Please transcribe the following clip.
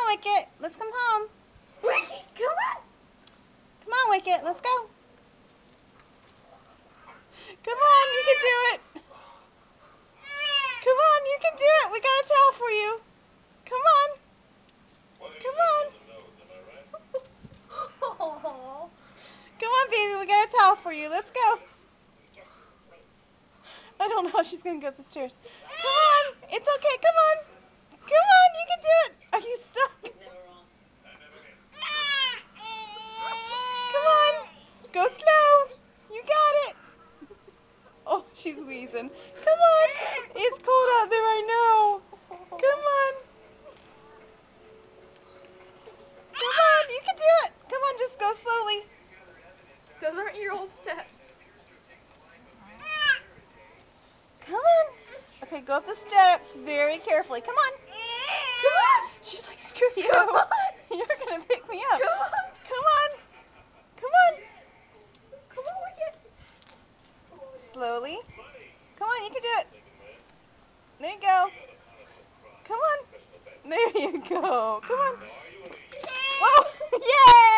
on, Wicket. Let's come home. Wicket, come on. Come on, Wicket. Let's go. Come on, you can do it. Come on, you can do it. We got a towel for you. Come on. Come on. Come on, baby. We got a towel for you. Let's go. I don't know how she's going to go up the stairs. Come on. It's okay. Come on. Come on. You can do it. Are you stuck? Come on. Go slow. You got it. Oh, she's wheezing. Come on. It's cold out there, I know. Come on. Come on. You can do it. Come on. Just go slowly. Those aren't your old steps. Come on. Okay, go up the steps very carefully. Come on. Come on. She's like, screw you. Come on. You're going to pick me up. Come on. Come on. Come on. Come on, Wicket. Slowly. Come on, you can do it. There you go. Come on. There you go. Come on. Whoa. Yay!